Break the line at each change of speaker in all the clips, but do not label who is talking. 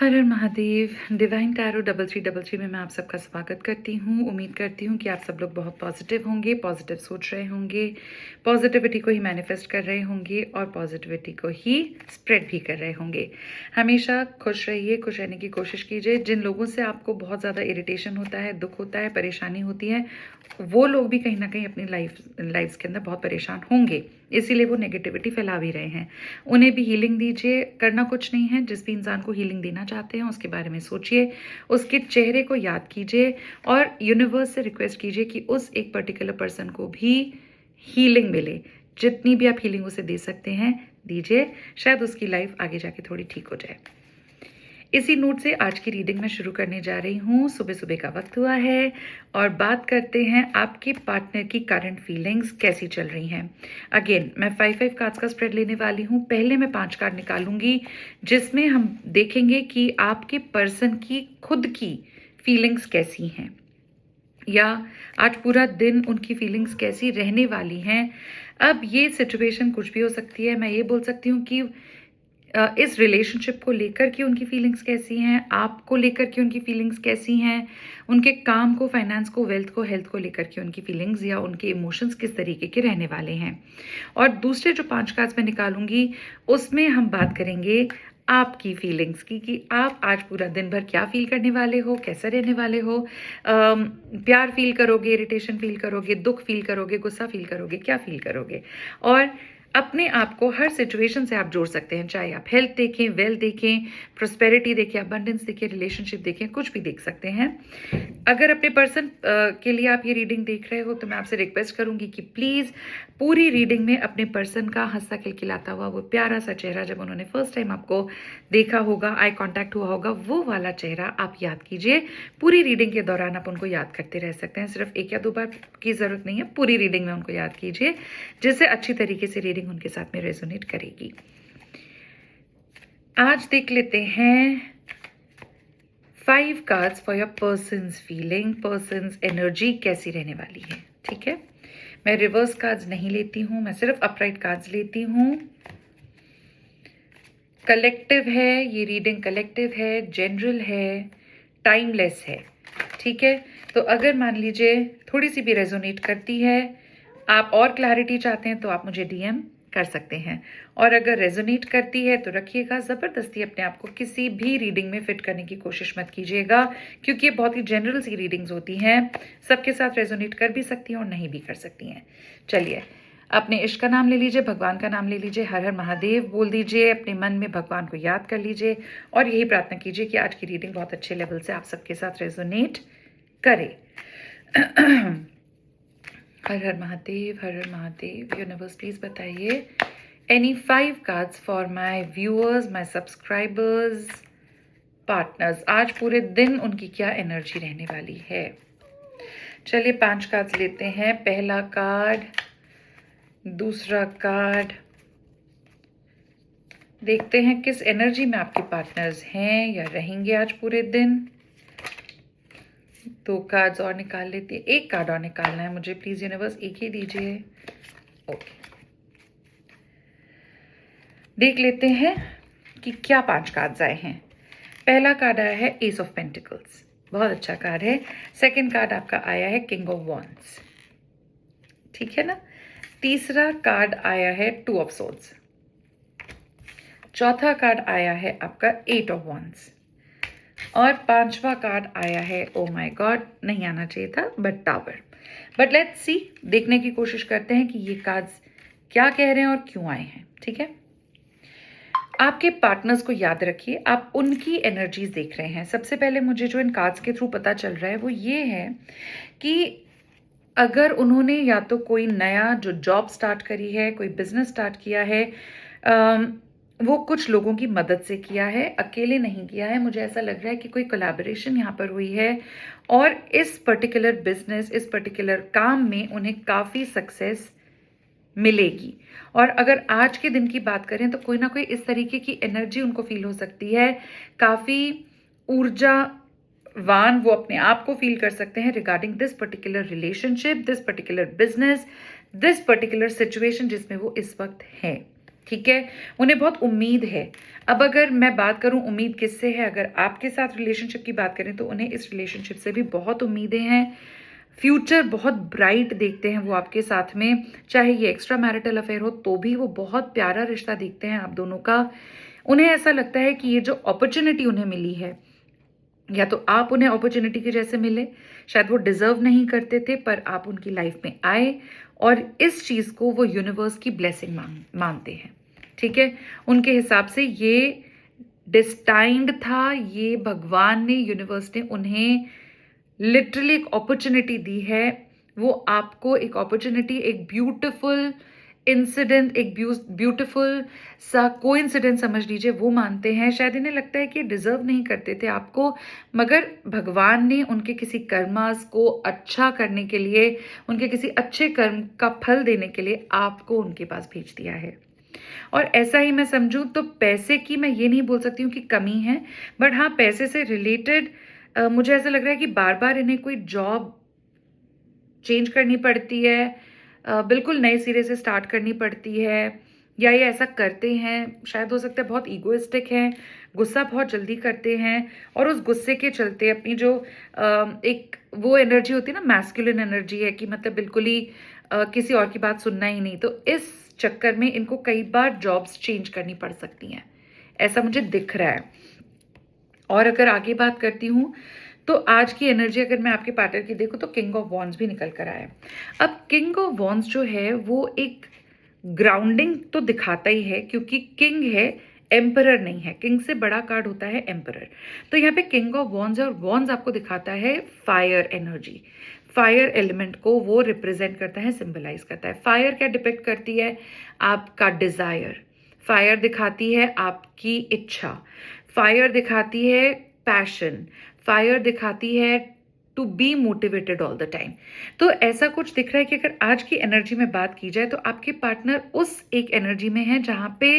हर हर Mahadev. Divine tarot 3333 में मैं आप सबका स्वागत करती हूँ। उम्मीद करती हूँ कि आप सब लोग बहुत पॉजिटिव होंगे, पॉजिटिव सोच रहे होंगे, पॉजिटिविटी को ही मैनिफेस्ट कर रहे होंगे और पॉजिटिविटी को ही स्प्रेड भी कर रहे होंगे। हमेशा खुश रहिए, खुश रहने की कोशिश कीजिए। जिन लोगों से आपको बहुत ज़्यादा इरिटेशन होता है, दुख होता है, परेशानी होती है, वो लोग भी कहीं ना कहीं अपनी लाइफ के अंदर बहुत परेशान होंगे, इसीलिए वो नेगेटिविटी फैला भी रहे हैं। उन्हें भी हीलिंग दीजिए। करना कुछ नहीं है, जिस भी इंसान को हीलिंग देना चाहते हैं उसके बारे में सोचिए, उसके चेहरे को याद कीजिए और यूनिवर्स से रिक्वेस्ट कीजिए कि उस एक पर्टिकुलर पर्सन को भी हीलिंग मिले। जितनी भी आप हीलिंग उसे दे सकते हैं दीजिए, शायद उसकी लाइफ आगे जाके थोड़ी ठीक हो जाए। इसी नोट से आज की रीडिंग मैं शुरू करने जा रही हूँ। सुबह सुबह का वक्त हुआ है और बात करते हैं आपके पार्टनर की करंट फीलिंग्स कैसी चल रही हैं। अगेन मैं 5 कार्ड्स का स्प्रेड लेने वाली हूँ। पहले मैं 5 कार्ड निकालूंगी जिसमें हम देखेंगे कि आपके पर्सन की खुद की फीलिंग्स कैसी हैं या आज पूरा दिन उनकी फीलिंग्स कैसी रहने वाली हैं। अब ये सिचुएशन कुछ भी हो सकती है। मैं ये बोल सकती हूँ कि इस रिलेशनशिप को लेकर के उनकी फीलिंग्स कैसी हैं, आपको लेकर के उनकी फीलिंग्स कैसी हैं, उनके काम को, फाइनेंस को, वेल्थ को, हेल्थ को लेकर के उनकी फीलिंग्स या उनके इमोशंस किस तरीके के रहने वाले हैं। और दूसरे जो 5 कार्ड्स मैं निकालूंगी उसमें हम बात करेंगे आपकी फीलिंग्स की कि आप आज पूरा दिन भर क्या फील करने वाले हो, कैसे रहने वाले हो। प्यार फील करोगे, इरिटेशन फील करोगे, दुख फील करोगे, गुस्सा फील करोगे, क्या फील करोगे। और अपने आप को हर सिचुएशन से आप जोड़ सकते हैं, चाहे आप हेल्थ देखें, वेल्थ देखें, प्रोस्पेरिटी देखें, अबंडेंस देखें, रिलेशनशिप देखें, कुछ भी देख सकते हैं। अगर अपने पर्सन के लिए आप ये रीडिंग देख रहे हो तो मैं आपसे रिक्वेस्ट करूंगी कि प्लीज़ पूरी रीडिंग में अपने पर्सन का हंसता खिलखिलाता हुआ वो प्यारा सा चेहरा, जब उन्होंने फर्स्ट टाइम आपको देखा होगा, आई कांटेक्ट हुआ होगा, वो वाला चेहरा आप याद कीजिए। पूरी रीडिंग के दौरान आप उनको याद करते रह सकते हैं, सिर्फ 1 या 2 बार की ज़रूरत नहीं है। पूरी रीडिंग में उनको याद कीजिए, जिससे अच्छी तरीके से रीडिंग उनके साथ में रेजोनेट करेगी। आज देख लेते हैं 5 cards for your persons feeling, persons energy कैसी रहने वाली है। ठीक है, मैं रिवर्स कार्ड्स नहीं लेती हूँ, मैं सिर्फ अपराइट कार्ड्स लेती हूँ। कलेक्टिव है ये रीडिंग, कलेक्टिव है, जनरल है, टाइमलेस है। ठीक है, तो अगर मान लीजिए थोड़ी सी भी रेजोनेट करती है, आप और क्लैरिटी चाहते हैं तो आप मुझे डीएम कर सकते हैं। और अगर रेजोनेट करती है तो रखिएगा, ज़बरदस्ती अपने आप को किसी भी रीडिंग में फिट करने की कोशिश मत कीजिएगा, क्योंकि ये बहुत ही जनरल सी रीडिंग्स होती हैं, सबके साथ रेजोनेट कर भी सकती हैं और नहीं भी कर सकती हैं। चलिए, अपने इश्क का नाम ले लीजिए, भगवान का नाम ले लीजिए, हर हर महादेव बोल दीजिए, अपने मन में भगवान को याद कर लीजिए और यही प्रार्थना कीजिए कि आज की रीडिंग बहुत अच्छे लेवल से आप सबके साथ रेजोनेट करे। हर हर महादेव, हर हर महादेव। यूनिवर्स प्लीज बताइए any 5 cards for my viewers, my subscribers, partners. आज पूरे दिन उनकी क्या एनर्जी रहने वाली है। चलिए 5 कार्ड्स लेते हैं। पहला कार्ड, दूसरा कार्ड, देखते हैं किस एनर्जी में आपके पार्टनर्स हैं या रहेंगे आज पूरे दिन। 2 कार्ड्स और निकाल लेती है, 1 कार्ड और निकालना है मुझे, प्लीज यूनिवर्स एक ही दीजिए। ओके, देख लेते हैं कि क्या 5 कार्ड्स आए हैं। पहला कार्ड आया है एस ऑफ पेंटिकल्स, बहुत अच्छा कार्ड है। सेकंड कार्ड आपका आया है किंग ऑफ वॉन्ड्स, ठीक है ना। तीसरा कार्ड आया है 2 ऑफ सोर्ड्स। चौथा कार्ड आया है आपका 8 ऑफ वॉन्ड्स और 5वां कार्ड आया है, ओ माय गॉड, नहीं आना चाहिए था, but tower. But let's see, देखने की कोशिश करते हैं कि ये कार्ड्स क्या कह रहे हैं और क्यों आए हैं। ठीक है, आपके पार्टनर्स को याद रखिए, आप उनकी एनर्जीज देख रहे हैं। सबसे पहले मुझे जो इन कार्ड्स के थ्रू पता चल रहा है वो ये है कि अगर उन्होंने या तो कोई नया जो जॉब स्टार्ट करी है, कोई बिजनेस स्टार्ट किया है, वो कुछ लोगों की मदद से किया है, अकेले नहीं किया है। मुझे ऐसा लग रहा है कि कोई कोलैबोरेशन यहाँ पर हुई है और इस पर्टिकुलर बिजनेस, इस पर्टिकुलर काम में उन्हें काफ़ी सक्सेस मिलेगी। और अगर आज के दिन की बात करें तो कोई ना कोई इस तरीके की एनर्जी उनको फील हो सकती है, काफ़ी ऊर्जावान वो अपने आप को फील कर सकते हैं regarding this particular relationship, this particular business, this particular situation जिसमें वो इस वक्त हैं। ठीक है, उन्हें बहुत उम्मीद है। अब अगर मैं बात करूं उम्मीद किससे है, अगर आपके साथ रिलेशनशिप की बात करें तो उन्हें इस रिलेशनशिप से भी बहुत उम्मीदें हैं। फ्यूचर बहुत ब्राइट देखते हैं वो आपके साथ में, चाहे ये एक्स्ट्रा मैरिटल अफेयर हो तो भी वो बहुत प्यारा रिश्ता देखते हैं आप दोनों का। उन्हें ऐसा लगता है कि ये जो अपॉर्चुनिटी उन्हें मिली है, या तो आप उन्हें अपॉर्चुनिटी के जैसे मिले, शायद वो डिजर्व नहीं करते थे पर आप उनकी लाइफ में आए और इस चीज को वो यूनिवर्स की ब्लेसिंग मानते हैं। ठीक है, उनके हिसाब से ये डिस्टाइंड था, ये भगवान ने, यूनिवर्स ने उन्हें लिटरली एक अपॉर्चुनिटी दी है। वो आपको एक अपॉर्चुनिटी, एक ब्यूटीफुल इंसिडेंट, एक ब्यूटीफुल सा कोइंसिडेंस समझ लीजिए, वो मानते हैं। शायद इन्हें लगता है कि डिजर्व नहीं करते थे आपको, मगर भगवान ने उनके किसी कर्मास को अच्छा करने के लिए, उनके किसी अच्छे कर्म का फल देने के लिए आपको उनके पास भेज दिया है। और ऐसा ही मैं समझूं तो पैसे की मैं ये नहीं बोल सकती हूँ कि कमी है, बट हाँ पैसे से रिलेटेड मुझे ऐसा लग रहा है कि बार बार इन्हें कोई जॉब चेंज करनी पड़ती है, बिल्कुल नए सिरे से स्टार्ट करनी पड़ती है, या ये ऐसा करते हैं, शायद हो सकता है बहुत ईगोइस्टिक हैं, गुस्सा बहुत जल्दी करते हैं और उस गुस्से के चलते अपनी जो एक वो एनर्जी होती है ना, मैस्कुलिन एनर्जी है कि मतलब बिल्कुल ही किसी और की बात सुनना ही नहीं, तो इस चक्कर में इनको कई बार जॉब्स चेंज करनी पड़ सकती हैं, ऐसा मुझे दिख रहा है। और अगर आगे बात करती हूँ तो आज की एनर्जी अगर मैं आपके पार्टनर की देखूँ तो किंग ऑफ वॉन्ड्स भी निकल कर आया। अब किंग ऑफ वॉन्ड्स जो है वो एक ग्राउंडिंग तो दिखाता ही है, क्योंकि किंग है, एम्परर नहीं है। किंग से बड़ा कार्ड होता है एम्परर। तो यहाँ पे किंग ऑफ वॉन्ड्स और वॉन्ड्स आपको दिखाता है फायर एनर्जी, फायर एलिमेंट को वो रिप्रेजेंट करता है, सिंबलाइज करता है। फायर क्या डिपेक्ट करती है? आपका डिजायर। फायर दिखाती है आपकी इच्छा, फायर दिखाती है पैशन, फायर दिखाती है to be motivated all the time. तो ऐसा कुछ दिख रहा है कि अगर आज की एनर्जी में बात की जाए तो आपके पार्टनर उस एक एनर्जी में है जहां पे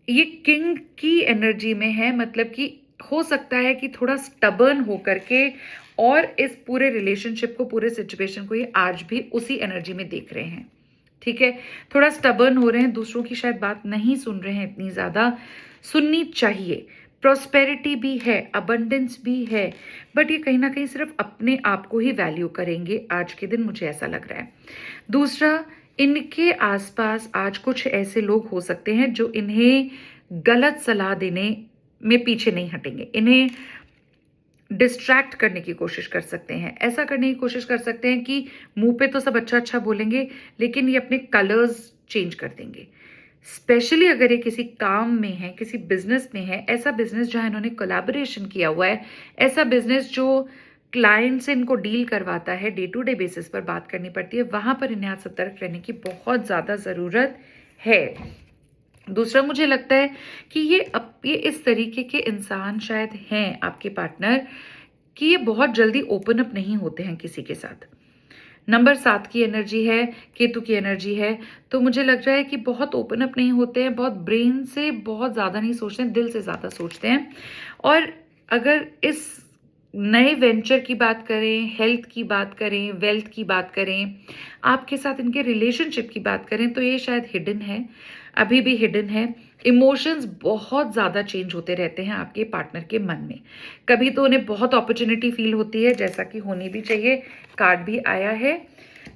ये किंग की एनर्जी में है, मतलब कि हो सकता है कि थोड़ा स्टबर्न होकर के और इस पूरे रिलेशनशिप को, पूरे सिचुएशन को ये आज भी उसी एनर्जी में देख रहे हैं। ठीक है, थोड़ा स्टबर्न हो रहे हैं, दूसरों की शायद बात नहीं सुन रहे हैं, इतनी ज्यादा सुननी चाहिए। प्रॉस्पेरिटी भी है, अबंडेंस भी है, बट ये कहीं ना कहीं सिर्फ अपने आप को ही वैल्यू करेंगे आज के दिन, मुझे ऐसा लग रहा है। दूसरा, इनके आसपास आज कुछ ऐसे लोग हो सकते हैं जो इन्हें गलत सलाह देने में पीछे नहीं हटेंगे, इन्हें डिस्ट्रैक्ट करने की कोशिश कर सकते हैं, ऐसा करने की कोशिश कर सकते हैं कि मुंह पे तो सब अच्छा अच्छा बोलेंगे लेकिन ये अपने कलर्स चेंज कर देंगे। स्पेशली अगर ये किसी काम में है, किसी बिजनेस में है, ऐसा बिजनेस जहां इन्होंने कोलैबोरेशन किया हुआ है, ऐसा बिजनेस जो क्लाइंट से इनको डील करवाता है, डे टू डे बेसिस पर बात करनी पड़ती है, वहां पर इन्हें आज सतर्क रहने की बहुत ज्यादा जरूरत है। दूसरा, मुझे लगता है कि ये इस तरीके के इंसान शायद हैं आपके पार्टनर कि ये बहुत जल्दी ओपन अप नहीं होते हैं किसी के साथ। नंबर 7 की एनर्जी है, केतु की एनर्जी है, तो मुझे लग रहा है कि बहुत ओपन अप नहीं होते हैं, बहुत ब्रेन से बहुत ज़्यादा नहीं सोचते हैं, दिल से ज़्यादा सोचते हैं। और अगर इस नए वेंचर की बात करें, हेल्थ की बात करें, वेल्थ की बात करें, आपके साथ इनके रिलेशनशिप की बात करें, तो ये शायद हिडन है, अभी भी हिडन है। इमोशंस बहुत ज़्यादा चेंज होते रहते हैं आपके पार्टनर के मन में। कभी तो उन्हें बहुत अपॉर्चुनिटी फील होती है, जैसा कि होनी भी चाहिए, कार्ड भी आया है,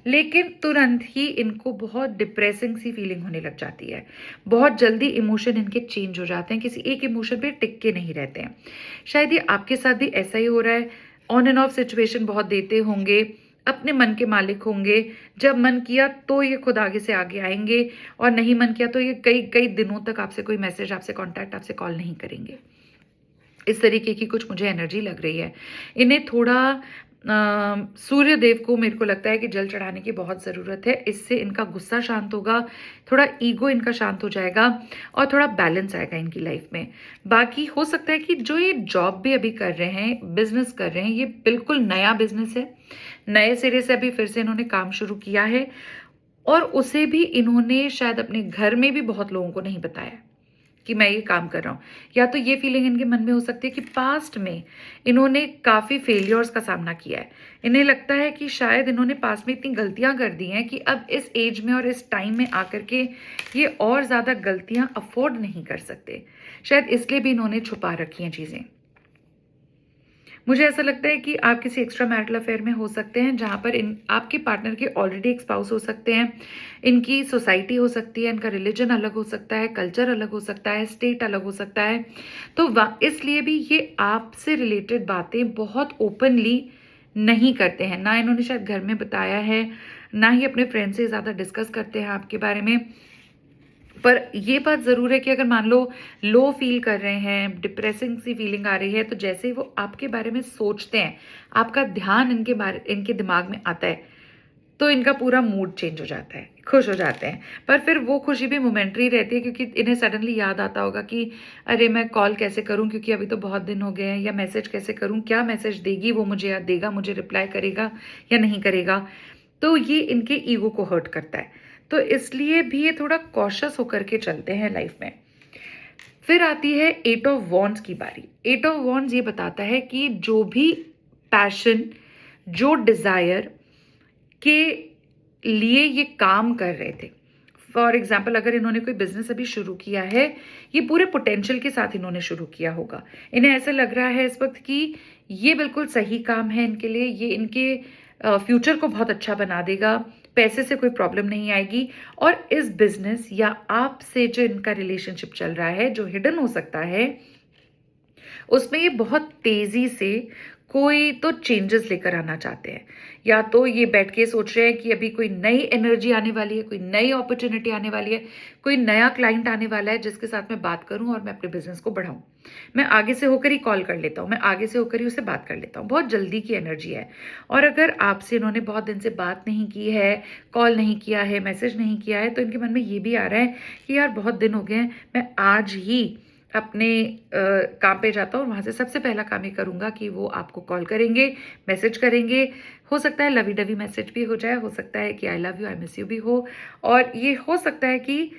लेकिन तुरंत ही इनको बहुत डिप्रेसिंग सी फीलिंग होने लग जाती है। बहुत जल्दी इमोशन इनके चेंज हो जाते हैं, किसी एक इमोशन पे टिक के नहीं रहते हैं। शायद ये आपके साथ भी ऐसा ही हो रहा है, ऑन एंड ऑफ सिचुएशन बहुत देते होंगे, अपने मन के मालिक होंगे, जब मन किया तो ये खुद आगे से आगे आएंगे और नहीं मन किया तो ये कई कई दिनों तक आपसे कोई मैसेज, आपसे कांटेक्ट, आपसे कॉल नहीं करेंगे। इस तरीके की कुछ मुझे एनर्जी लग रही है। इन्हें थोड़ा सूर्य देव को मेरे को लगता है कि जल चढ़ाने की बहुत ज़रूरत है, इससे इनका गुस्सा शांत होगा, थोड़ा ईगो इनका शांत हो जाएगा और थोड़ा बैलेंस आएगा इनकी लाइफ में। बाकी हो सकता है कि जो ये जॉब भी अभी कर रहे हैं, बिजनेस कर रहे हैं, ये बिल्कुल नया बिजनेस है, नए सिरे से अभी फिर से इन्होंने काम शुरू किया है और उसे भी इन्होंने शायद अपने घर में भी बहुत लोगों को नहीं बताया। कि मैं ये काम कर रहा हूँ, या तो ये फीलिंग इनके मन में हो सकती है कि पास्ट में इन्होंने काफ़ी फेलियर्स का सामना किया है। इन्हें लगता है कि शायद इन्होंने पास्ट में इतनी गलतियां कर दी हैं कि अब इस एज में और इस टाइम में आकर के ये और ज़्यादा गलतियां अफोर्ड नहीं कर सकते। शायद इसलिए भी इन्होंने छुपा रखी हैं चीज़ें। मुझे ऐसा लगता है कि आप किसी एक्स्ट्रा मैरिटल अफेयर में हो सकते हैं, जहाँ पर आपके पार्टनर के ऑलरेडी एक स्पाउस हो सकते हैं, इनकी सोसाइटी हो सकती है, इनका रिलीजन अलग हो सकता है, कल्चर अलग हो सकता है, स्टेट अलग हो सकता है। तो इसलिए भी ये आपसे रिलेटेड बातें बहुत ओपनली नहीं करते हैं, ना इन्होंने शायद घर में बताया है, ना ही अपने फ्रेंड से ज़्यादा डिस्कस करते हैं आपके बारे में। पर ये बात ज़रूर है कि अगर मान लो लो फील कर रहे हैं, डिप्रेसिंग सी फीलिंग आ रही है, तो जैसे ही वो आपके बारे में सोचते हैं, आपका ध्यान इनके दिमाग में आता है, तो इनका पूरा मूड चेंज हो जाता है, खुश हो जाते हैं। पर फिर वो खुशी भी मोमेंटरी रहती है, क्योंकि इन्हें सडनली याद आता होगा कि अरे मैं कॉल कैसे करूं, क्योंकि अभी तो बहुत दिन हो गए हैं, या मैसेज कैसे करूं, क्या मैसेज देगी वो मुझे, या देगा मुझे, रिप्लाई करेगा या नहीं करेगा। तो ये इनके ईगो को हर्ट करता है, तो इसलिए भी ये थोड़ा कॉशियस होकर के चलते हैं लाइफ में। फिर आती है 8 ऑफ वॉन्ड्स की बारी। 8 ऑफ वॉन्ड्स ये बताता है कि जो भी पैशन, जो डिजायर के लिए ये काम कर रहे थे, फॉर एग्जाम्पल अगर इन्होंने कोई बिजनेस अभी शुरू किया है, ये पूरे पोटेंशियल के साथ इन्होंने शुरू किया होगा। इन्हें ऐसा लग रहा है इस वक्त कि ये बिल्कुल सही काम है इनके लिए, ये इनके फ्यूचर को बहुत अच्छा बना देगा, पैसे से कोई प्रॉब्लम नहीं आएगी। और इस बिजनेस या आपसे जो इनका रिलेशनशिप चल रहा है, जो हिडन हो सकता है, उसमें ये बहुत तेजी से कोई तो चेंजेस लेकर आना चाहते हैं। या तो ये बैठ के सोच रहे हैं कि अभी कोई नई एनर्जी आने वाली है, कोई नई अपॉर्चुनिटी आने वाली है, कोई नया क्लाइंट आने वाला है जिसके साथ मैं बात करूं और मैं अपने बिजनेस को बढ़ाऊं। मैं आगे से होकर ही कॉल कर लेता हूं, मैं आगे से होकर ही उससे बात कर लेता हूं। बहुत जल्दी की एनर्जी है। और अगर आपसे इन्होंने बहुत दिन से बात नहीं की है, कॉल नहीं किया है, मैसेज नहीं किया है, तो इनके मन में ये भी आ रहा है कि यार बहुत दिन हो गए हैं, मैं आज ही अपने काम पे जाता हूँ और वहाँ से सबसे पहला काम ये करूँगा कि वो आपको कॉल करेंगे, मैसेज करेंगे। हो सकता है लवी डवी मैसेज भी हो जाए, हो सकता है कि I love you, I miss you भी हो, और ये हो सकता है कि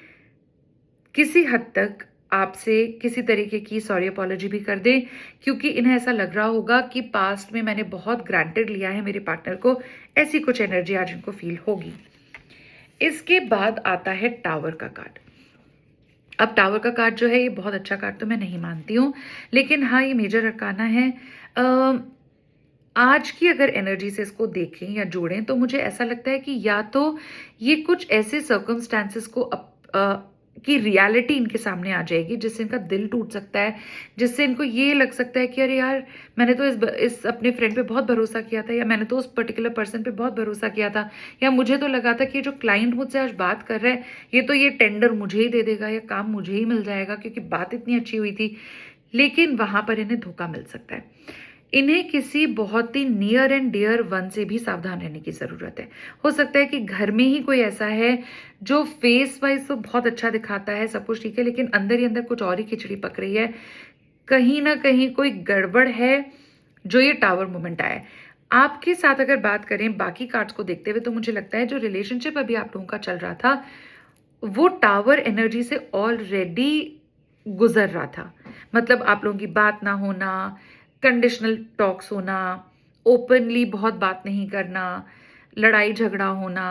किसी हद तक आपसे किसी तरीके की सॉरी अपॉलॉजी भी कर दें, क्योंकि इन्हें ऐसा लग रहा होगा कि पास्ट में मैंने बहुत ग्रांटेड लिया है मेरे पार्टनर को, ऐसी कुछ एनर्जी आज इनको फील होगी। इसके बाद आता है टावर का कार्ड। अब टावर का कार्ड जो है, ये बहुत अच्छा कार्ड तो मैं नहीं मानती हूँ, लेकिन हाँ ये मेजर अरकाना है। आज की अगर एनर्जी से इसको देखें या जोड़ें, तो मुझे ऐसा लगता है कि या तो ये कुछ ऐसे सर्कमस्टांसेस को की रियलिटी इनके सामने आ जाएगी जिससे इनका दिल टूट सकता है, जिससे इनको ये लग सकता है कि अरे यार मैंने तो इस अपने फ्रेंड पे बहुत भरोसा किया था, या मैंने तो उस पर्टिकुलर पर्सन पे बहुत भरोसा किया था, या मुझे तो लगा था कि जो क्लाइंट मुझसे आज बात कर रहा है, ये तो ये टेंडर मुझे ही दे देगा, या काम मुझे ही मिल जाएगा क्योंकि बात इतनी अच्छी हुई थी। लेकिन वहां पर इन्हें धोखा मिल सकता है। इन्हें किसी बहुत ही नियर एंड डियर वन से भी सावधान रहने की जरूरत है। हो सकता है कि घर में ही कोई ऐसा है जो फेस वाइज तो बहुत अच्छा दिखाता है, सब कुछ ठीक है, लेकिन अंदर ही अंदर कुछ और ही खिचड़ी पक रही है। कहीं ना कहीं कोई गड़बड़ है जो ये टावर मोमेंट आया है। आपके साथ अगर बात करें बाकी कार्ड्स को देखते हुए, तो मुझे लगता है जो रिलेशनशिप अभी आप लोगों का चल रहा था, वो टावर एनर्जी से ऑलरेडी गुजर रहा था। मतलब आप लोगों की बात ना होना, कंडीशनल टॉक्स होना, ओपनली बहुत बात नहीं करना, लड़ाई झगड़ा होना,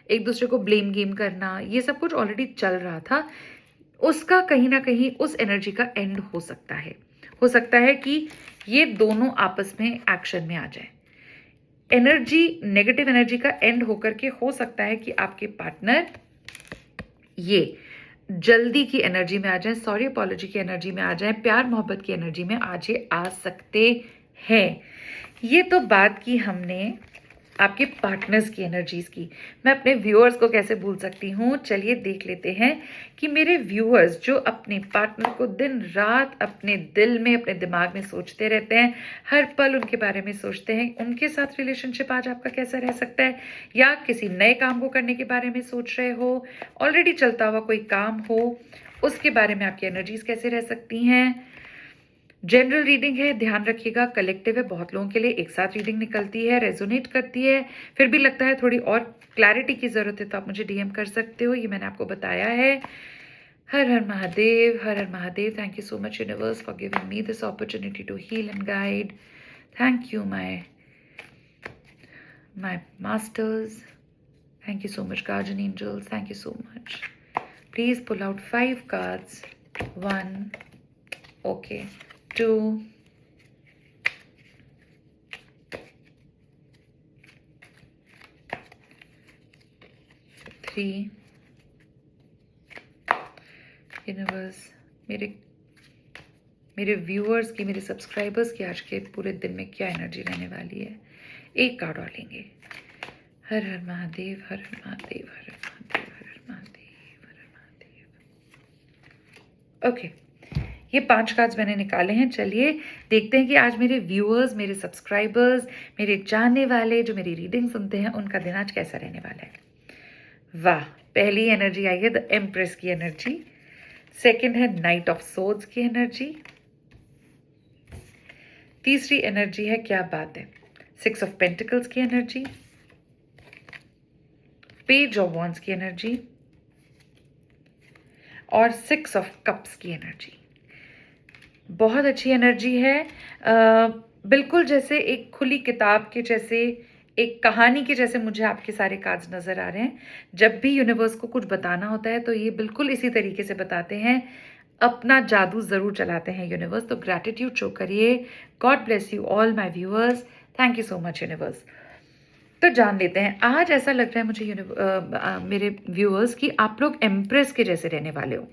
एक दूसरे को ब्लेम गेम करना, ये सब कुछ ऑलरेडी चल रहा था। उसका कहीं ना कहीं उस एनर्जी का एंड हो सकता है। हो सकता है कि ये दोनों आपस में एक्शन में आ जाए। एनर्जी, नेगेटिव एनर्जी का एंड होकर के हो सकता है कि आपके पार्टनर ये जल्दी की एनर्जी में आ जाए, सॉरी अपॉलॉजी की एनर्जी में आ जाए, प्यार मोहब्बत की एनर्जी में आज ये आ सकते हैं। ये तो बात की हमने आपके पार्टनर्स की एनर्जीज की। मैं अपने व्यूअर्स को कैसे भूल सकती हूँ। चलिए देख लेते हैं कि मेरे व्यूअर्स जो अपने पार्टनर को दिन रात अपने दिल में, अपने दिमाग में सोचते रहते हैं, हर पल उनके बारे में सोचते हैं, उनके साथ रिलेशनशिप आज आपका कैसा रह सकता है, या किसी नए काम को करने के बारे में सोच रहे हो, ऑलरेडी चलता हुआ कोई काम हो, उसके बारे में आपकी एनर्जीज कैसे रह सकती हैं। जनरल रीडिंग है, ध्यान रखिएगा, कलेक्टिव है, बहुत लोगों के लिए एक साथ रीडिंग निकलती है, रेजोनेट करती है, फिर भी लगता है थोड़ी और क्लैरिटी की जरूरत है तो आप मुझे डीएम कर सकते हो, ये मैंने आपको बताया है। Har Har Mahadev, Har Har Mahadev. Thank you so much, universe, for giving me this opportunity to heal and guide. Thank you, my masters. Thank you so much, guardian angels. Thank you so much. Please pull out 5 cards. 1, okay, 2, 3. Universe, मेरे viewers की, मेरे subscribers की आज के पूरे दिन में क्या एनर्जी रहने वाली है। एक कार्ड और लेंगे। हर हर महादेव, हर हर महादेव, हर हर महादेव, हर हर महादेव, हर हर महादेव। ओके, ये 5 कार्ड्स मैंने निकाले हैं। चलिए देखते हैं कि आज मेरे व्यूअर्स, मेरे सब्सक्राइबर्स, मेरे जानने वाले जो मेरी रीडिंग सुनते हैं, उनका दिन आज कैसा रहने वाला है। वाह, पहली एनर्जी आई है द एम्प्रेस की एनर्जी। सेकेंड है नाइट ऑफ सोर्ड्स की एनर्जी। तीसरी एनर्जी है, क्या बात है, 6 ऑफ पेंटिकल्स की एनर्जी। पेज ऑफ वॉन्ड्स की एनर्जी और 6 ऑफ कप्स की एनर्जी। बहुत अच्छी एनर्जी है। बिल्कुल जैसे एक खुली किताब के जैसे, एक कहानी के जैसे मुझे आपके सारे कार्ड्स नज़र आ रहे हैं। जब भी यूनिवर्स को कुछ बताना होता है तो ये बिल्कुल इसी तरीके से बताते हैं, अपना जादू ज़रूर चलाते हैं यूनिवर्स। तो ग्रैटिट्यूड शो करिए। God bless you all my viewers. Thank you so much universe. तो जान लेते हैं, आज ऐसा लग रहा है मुझे मेरे व्यूअर्स कि आप लोग एम्प्रेस के जैसे रहने वाले हो।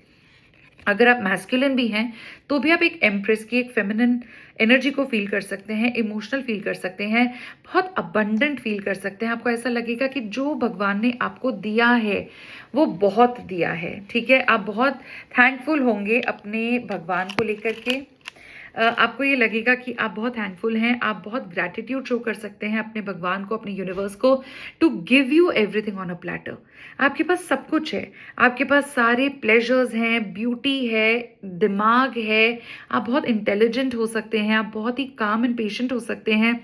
अगर आप मैस्कुलिन भी हैं तो भी आप एक एम्प्रेस की, एक फेमिनिन एनर्जी को फील कर सकते हैं, इमोशनल फील कर सकते हैं, बहुत अबंडेंट फील कर सकते हैं। आपको ऐसा लगेगा कि जो भगवान ने आपको दिया है वो बहुत दिया है। ठीक है, आप बहुत थैंकफुल होंगे अपने भगवान को लेकर के। आपको ये लगेगा कि आप बहुत थैंकफुल हैं, आप बहुत ग्रैटिट्यूड शो कर सकते हैं अपने भगवान को, अपने यूनिवर्स को, to give you everything on a platter. आपके पास सब कुछ है, आपके पास सारे प्लेजर्स हैं, ब्यूटी है, दिमाग है, आप बहुत इंटेलिजेंट हो सकते हैं, आप बहुत ही काम एंड पेशेंट हो सकते हैं,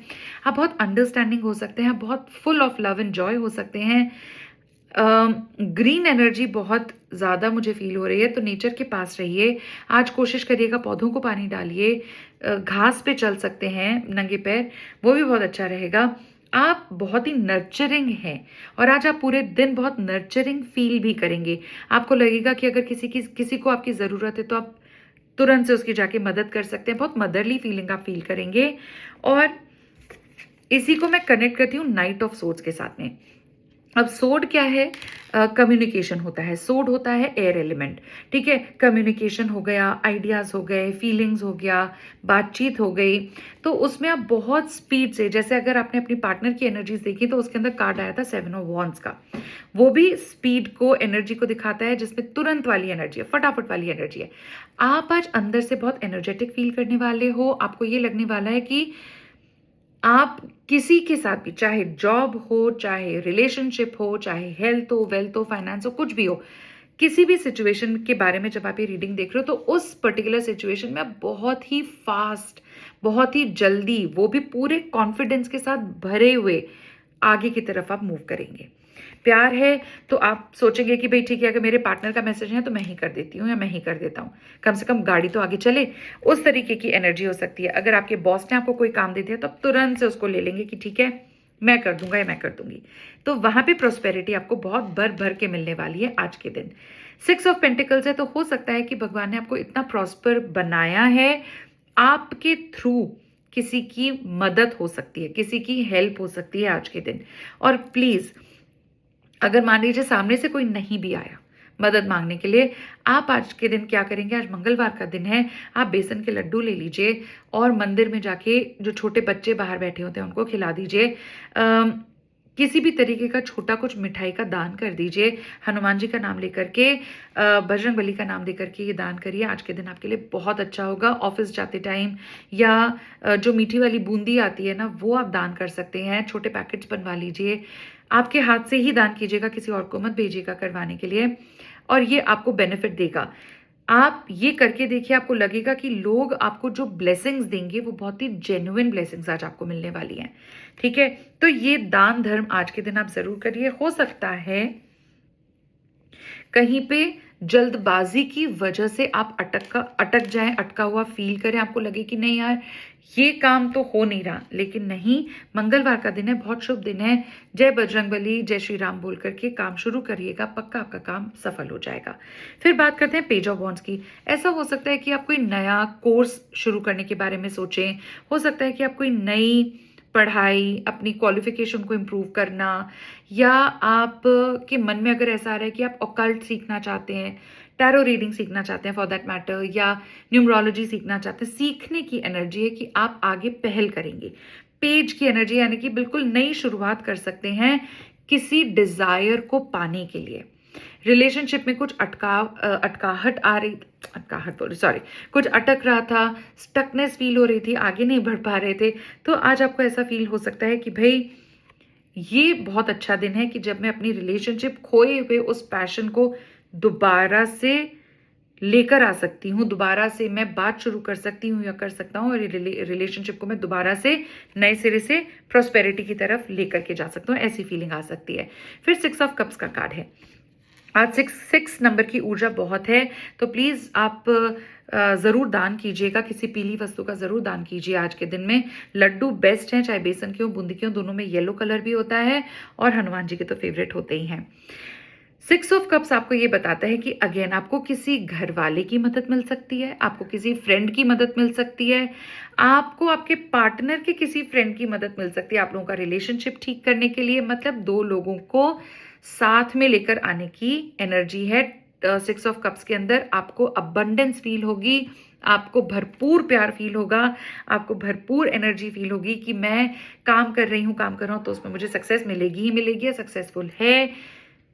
आप बहुत अंडरस्टैंडिंग हो सकते हैं, आप बहुत full of love and Joy हो सकते हैं। ग्रीन एनर्जी बहुत ज़्यादा मुझे फील हो रही है, तो नेचर के पास रहिए। आज कोशिश करिएगा, पौधों को पानी डालिए, घास पे चल सकते हैं नंगे पैर, वो भी बहुत अच्छा रहेगा। आप बहुत ही नर्चरिंग हैं और आज आप पूरे दिन बहुत नर्चरिंग फील भी करेंगे। आपको लगेगा कि अगर किसी को आपकी ज़रूरत है तो आप तुरंत से उसकी जाके मदद कर सकते हैं। बहुत मदरली फीलिंग आप फील करेंगे। और इसी को मैं कनेक्ट करती हूँ नाइट ऑफ सोर्ड्स के साथ में। अब सोड क्या है, कम्युनिकेशन होता है, सोड होता है एयर एलिमेंट। ठीक है, कम्युनिकेशन हो गया, आइडियाज़ हो गए, फीलिंग्स हो गया, बातचीत हो गई। तो उसमें आप बहुत स्पीड से, जैसे अगर आपने अपनी पार्टनर की एनर्जीज देखी तो उसके अंदर कार्ड आया था 7 ऑफ वॉन्ड्स का, वो भी स्पीड को, एनर्जी को दिखाता है, जिसमें तुरंत वाली एनर्जी है, फटाफट वाली एनर्जी है। आप आज अंदर से बहुत एनर्जेटिक फील करने वाले हो। आपको ये लगने वाला है कि आप किसी के साथ भी, चाहे जॉब हो, चाहे रिलेशनशिप हो, चाहे हेल्थ हो, वेल्थ हो, फाइनेंस हो, कुछ भी हो, किसी भी सिचुएशन के बारे में जब आप ये रीडिंग देख रहे हो तो उस पर्टिकुलर सिचुएशन में आप बहुत ही फास्ट, बहुत ही जल्दी, वो भी पूरे कॉन्फिडेंस के साथ भरे हुए आगे की तरफ आप मूव करेंगे। प्यार है तो आप सोचेंगे कि भाई ठीक है, अगर मेरे पार्टनर का मैसेज है तो मैं ही कर देती हूँ या मैं ही कर देता हूँ, कम से कम गाड़ी तो आगे चले। उस तरीके की एनर्जी हो सकती है। अगर आपके बॉस ने आपको कोई काम दे दिया तो आप तुरंत से उसको ले लेंगे कि ठीक है मैं कर दूंगा या मैं कर दूंगी। तो वहां पे प्रॉस्पेरिटी आपको बहुत भर भर के मिलने वाली है आज के दिन। 6 ऑफ पेंटिकल्स है, तो हो सकता है कि भगवान ने आपको इतना प्रॉस्पर बनाया है, आपके थ्रू किसी की मदद हो सकती है, किसी की हेल्प हो सकती है आज के दिन। और प्लीज, अगर मान लीजिए सामने से कोई नहीं भी आया मदद मांगने के लिए, आप आज के दिन क्या करेंगे, आज मंगलवार का दिन है, आप बेसन के लड्डू ले लीजिए और मंदिर में जाके जो छोटे बच्चे बाहर बैठे होते हैं उनको खिला दीजिए। किसी भी तरीके का छोटा कुछ मिठाई का दान कर दीजिए। हनुमान जी का नाम लेकर के, बजरंग बली का नाम लेकर के ये दान करिए। आज के दिन आपके लिए बहुत अच्छा होगा। ऑफिस जाते टाइम या जो मीठी वाली बूंदी आती है ना, वो आप दान कर सकते हैं। छोटे पैकेट्स बनवा लीजिए, आपके हाथ से ही दान कीजिएगा, किसी और को मत भेजिएगा करवाने के लिए, और ये आपको बेनिफिट देगा। आप ये करके देखिए, आपको लगेगा कि लोग आपको जो ब्लेसिंग्स देंगे वो बहुत ही जेन्युइन ब्लेसिंग्स आज आपको मिलने वाली हैं। ठीक है, तो ये दान धर्म आज के दिन आप जरूर करिए। हो सकता है कहीं पे जल्दबाजी की वजह से आप अटक जाएं, अटका हुआ फील करें, आपको लगे कि नहीं यार ये काम तो हो नहीं रहा, लेकिन नहीं, मंगलवार का दिन है, बहुत शुभ दिन है। जय बजरंगबली, जय श्री राम बोल करके काम शुरू करिएगा, पक्का आपका काम सफल हो जाएगा। फिर बात करते हैं पेज ऑफ वॉन्ड्स की। ऐसा हो सकता है कि आप कोई नया कोर्स शुरू करने के बारे में सोचें, हो सकता है कि आप कोई नई पढ़ाई, अपनी क्वालिफिकेशन को इम्प्रूव करना, या आप के मन में अगर ऐसा आ रहा है कि आप ऑकल्ट सीखना चाहते हैं, टैरो रीडिंग सीखना चाहते हैं फॉर दैट मैटर, या न्यूमरोलॉजी सीखना चाहते हैं, सीखने की एनर्जी है कि आप आगे पहल करेंगे। पेज की एनर्जी यानी कि बिल्कुल नई शुरुआत कर सकते हैं किसी डिजायर को पाने के लिए। रिलेशनशिप में कुछ अटकाहट आ रही, अटकाहट बोल सॉरी, कुछ अटक रहा था, स्टकनेस फील हो रही थी, आगे नहीं बढ़ पा रहे थे, तो आज आपको ऐसा फील हो सकता है कि भाई ये बहुत अच्छा दिन है कि जब मैं अपनी रिलेशनशिप खोए हुए उस पैशन को दोबारा से लेकर आ सकती हूँ, दोबारा से मैं बात शुरू कर सकती हूँ या कर सकता हूँ, और रिलेशनशिप को मैं दोबारा से नए सिरे से प्रॉस्पेरिटी की तरफ लेकर के जा सकता हूँ, ऐसी फीलिंग आ सकती है। फिर 6 ऑफ कप्स का कार्ड है। आज 6 नंबर की ऊर्जा बहुत है, तो प्लीज़ आप ज़रूर दान कीजिएगा, किसी पीली वस्तु का ज़रूर दान कीजिए आज के दिन में। लड्डू बेस्ट हैं, चाहे बेसन के हो, बूंदी के हो, दोनों में येलो कलर भी होता है, और हनुमान जी के तो फेवरेट होते ही हैं। 6 ऑफ कप्स आपको ये बताता है कि अगेन आपको किसी घर वाले की मदद मिल सकती है, आपको किसी फ्रेंड की मदद मिल सकती है, आपको आपके पार्टनर के किसी फ्रेंड की मदद मिल सकती है आप लोगों का रिलेशनशिप ठीक करने के लिए। मतलब 2 लोगों को साथ में लेकर आने की एनर्जी है 6 ऑफ कप्स के अंदर। आपको अबंडेंस फील होगी, आपको भरपूर प्यार फील होगा, आपको भरपूर एनर्जी फील होगी कि मैं काम कर रही हूँ तो उसमें मुझे सक्सेस मिलेगी ही मिलेगी, या सक्सेसफुल है।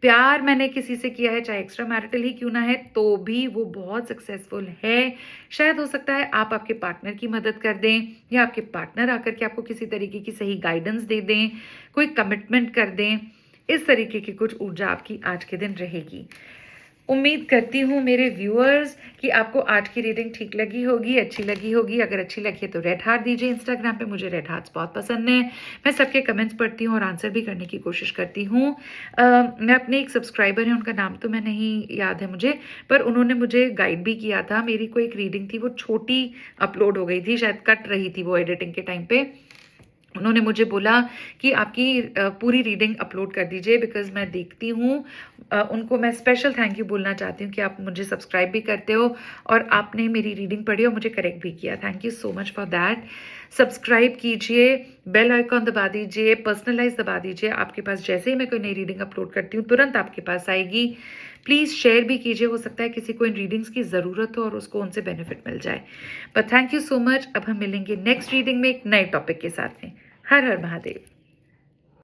प्यार मैंने किसी से किया है, चाहे एक्स्ट्रा मैरिटल ही क्यों ना है, तो भी वो बहुत सक्सेसफुल है। शायद हो सकता है आप आपके पार्टनर की मदद कर दें, या आपके पार्टनर आकर के आपको किसी तरीके की सही गाइडेंस दे दें, कोई कमिटमेंट कर दें। इस तरीके की कुछ ऊर्जा आपकी आज के दिन रहेगी। उम्मीद करती हूँ मेरे व्यूअर्स कि आपको आज की रीडिंग ठीक लगी होगी, अच्छी लगी होगी। अगर अच्छी लगी है तो रेड हार्ट दीजिए इंस्टाग्राम पे, मुझे रेड हार्ट्स बहुत पसंद है। मैं सबके कमेंट्स पढ़ती हूँ और आंसर भी करने की कोशिश करती हूँ। मैं अपने एक सब्सक्राइबर हैं, उनका नाम तो मैं नहीं याद है मुझे, पर उन्होंने मुझे गाइड भी किया था। मेरी कोई एक रीडिंग थी, वो छोटी अपलोड हो गई थी, शायद कट रही थी वो एडिटिंग के टाइम पे। उन्होंने मुझे बोला कि आपकी पूरी रीडिंग अपलोड कर दीजिए, बिकॉज मैं देखती हूँ। उनको मैं स्पेशल थैंक यू बोलना चाहती हूँ कि आप मुझे सब्सक्राइब भी करते हो और आपने मेरी रीडिंग पढ़ी और मुझे करेक्ट भी किया। Thank you so much for that. Subscribe कीजिए, बेल आइकॉन दबा दीजिए, पर्सनलाइज दबा दीजिए। आपके पास जैसे ही मैं कोई नई रीडिंग अपलोड करती हूँ तुरंत आपके पास आएगी। प्लीज़ शेयर भी कीजिए, हो सकता है किसी को इन रीडिंग्स की ज़रूरत हो और उसको उनसे बेनिफिट मिल जाए। But thank you so much. अब हम मिलेंगे नेक्स्ट रीडिंग में एक नए टॉपिक के साथ में। हर हर महादेव।